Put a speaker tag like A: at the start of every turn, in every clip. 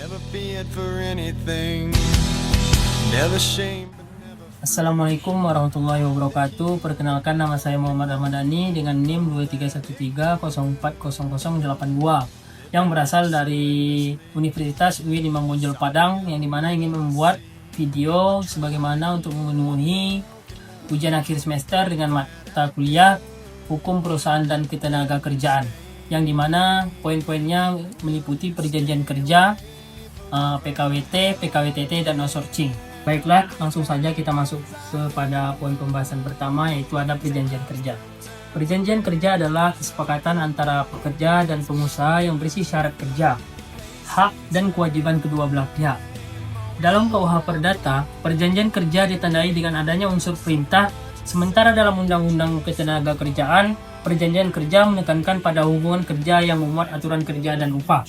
A: Never feared for anything, never shame.
B: Assalamualaikum warahmatullahi wabarakatuh. Perkenalkan, nama saya Muhammad Ahmadani dengan NIM 2313040082 yang berasal dari Universitas UIN Imam Bonjol Padang, yang dimana ingin membuat video sebagaimana untuk memenuhi ujian akhir semester dengan mata kuliah Hukum Perusahaan dan Ketenaga Kerjaan, yang dimana poin-poinnya meliputi perjanjian kerja, PKWT, PKWTT, dan outsourcing. Baiklah, langsung saja kita masuk kepada poin pembahasan pertama, yaitu ada perjanjian kerja. Perjanjian kerja adalah kesepakatan antara pekerja dan pengusaha yang berisi syarat kerja, hak dan kewajiban kedua belah pihak. Dalam KUH Perdata, perjanjian kerja ditandai dengan adanya unsur perintah, sementara dalam Undang-Undang Ketenagakerjaan, perjanjian kerja menekankan pada hubungan kerja yang memuat aturan kerja dan upah.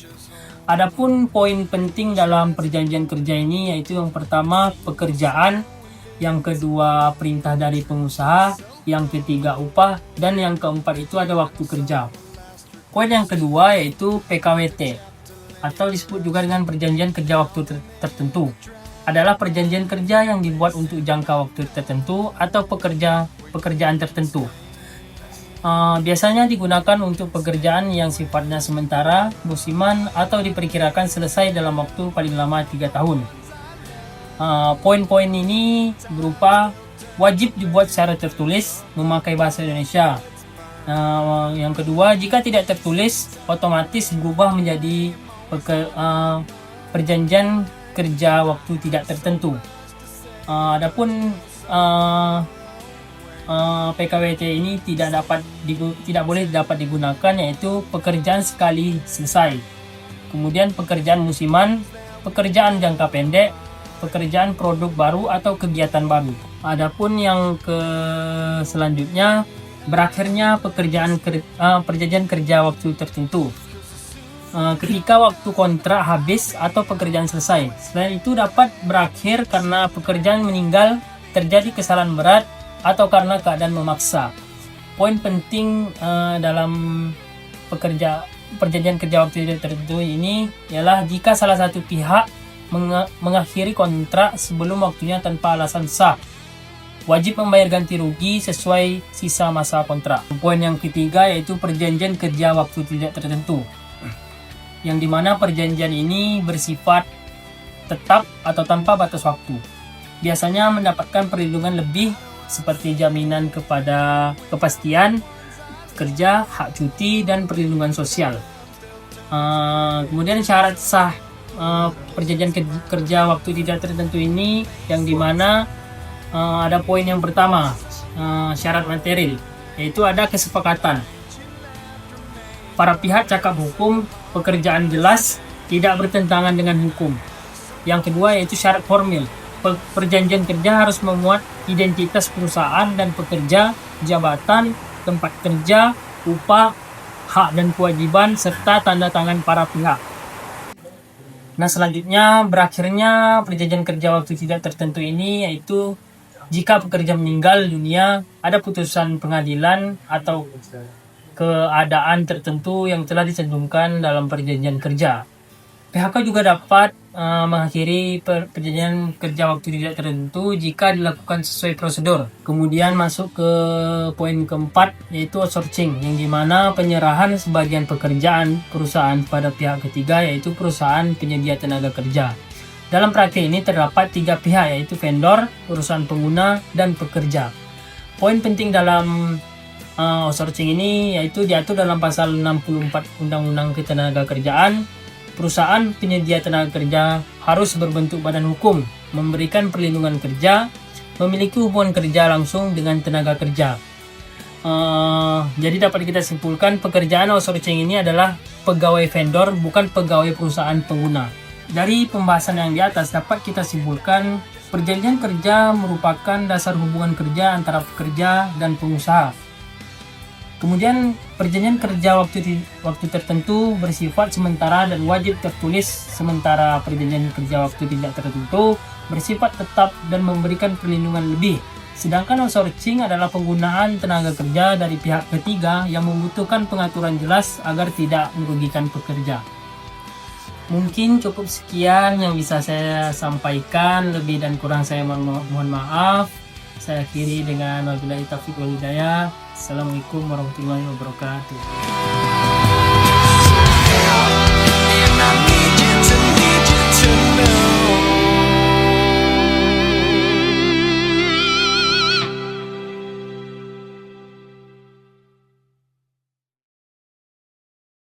B: Adapun poin penting dalam perjanjian kerja ini yaitu yang pertama pekerjaan, yang kedua perintah dari pengusaha, yang ketiga upah, dan yang keempat itu ada waktu kerja. Poin yang kedua yaitu PKWT atau disebut juga dengan perjanjian kerja waktu tertentu. Adalah perjanjian kerja yang dibuat untuk jangka waktu tertentu atau pekerjaan tertentu. Biasanya digunakan untuk pekerjaan yang sifatnya sementara, musiman, atau diperkirakan selesai dalam waktu paling lama 3 tahun. Poin-poin ini berupa wajib dibuat secara tertulis, memakai bahasa Indonesia. Yang kedua, jika tidak tertulis, otomatis berubah menjadi perjanjian kerja waktu tidak tertentu. Adapun PKWT ini tidak boleh dapat digunakan, yaitu pekerjaan sekali selesai. Kemudian pekerjaan musiman, pekerjaan jangka pendek, pekerjaan produk baru atau kegiatan baru. Adapun yang selanjutnya, berakhirnya perjanjian kerja waktu tertentu. Ketika waktu kontrak habis atau pekerjaan selesai. Selain itu dapat berakhir karena pekerjaan meninggal, terjadi kesalahan berat, atau karena keadaan memaksa. Poin penting dalam perjanjian kerja waktu tertentu ini ialah jika salah satu pihak mengakhiri kontrak sebelum waktunya tanpa alasan sah, wajib membayar ganti rugi sesuai sisa masa kontrak. Poin yang ketiga yaitu perjanjian kerja waktu tidak tertentu, yang dimana perjanjian ini bersifat tetap atau tanpa batas waktu. Biasanya mendapatkan perlindungan lebih seperti jaminan kepada kepastian kerja, hak cuti, dan perlindungan sosial. Kemudian syarat sah perjanjian kerja waktu tidak tertentu ini, yang dimana ada poin yang pertama, syarat material, yaitu ada kesepakatan. Para pihak cakap hukum, pekerjaan jelas, tidak bertentangan dengan hukum. Yang kedua yaitu syarat formil. Perjanjian kerja harus memuat identitas perusahaan dan pekerja, jabatan, tempat kerja, upah, hak dan kewajiban, serta tanda tangan para pihak. Nah, selanjutnya berakhirnya perjanjian kerja waktu tidak tertentu ini yaitu jika pekerja meninggal dunia, ada putusan pengadilan atau keadaan tertentu yang telah dicantumkan dalam perjanjian kerja. PHK juga dapat mengakhiri perjanjian kerja waktu tidak tertentu jika dilakukan sesuai prosedur. Kemudian masuk ke poin keempat yaitu outsourcing, yang dimana penyerahan sebagian pekerjaan perusahaan pada pihak ketiga, yaitu perusahaan penyedia tenaga kerja. Dalam praktik ini terdapat 3 pihak, yaitu vendor, perusahaan pengguna, dan pekerja. Poin penting dalam outsourcing ini yaitu diatur dalam pasal 64 Undang-Undang Ketenagakerjaan. Perusahaan penyedia tenaga kerja harus berbentuk badan hukum, memberikan perlindungan kerja, memiliki hubungan kerja langsung dengan tenaga kerja. Jadi dapat kita simpulkan pekerjaan outsourcing ini adalah pegawai vendor, bukan pegawai perusahaan pengguna. Dari pembahasan yang di atas dapat kita simpulkan perjanjian kerja merupakan dasar hubungan kerja antara pekerja dan pengusaha. Kemudian perjanjian kerja waktu tertentu bersifat sementara dan wajib tertulis, sementara perjanjian kerja waktu tidak tertentu bersifat tetap dan memberikan perlindungan lebih. Sedangkan outsourcing adalah penggunaan tenaga kerja dari pihak ketiga yang membutuhkan pengaturan jelas agar tidak merugikan pekerja. Mungkin cukup sekian yang bisa saya sampaikan, lebih dan kurang saya mohon maaf. Saya akhiri dengan wabillahi taufiq wal hidayah. Assalamualaikum warahmatullahi wabarakatuh.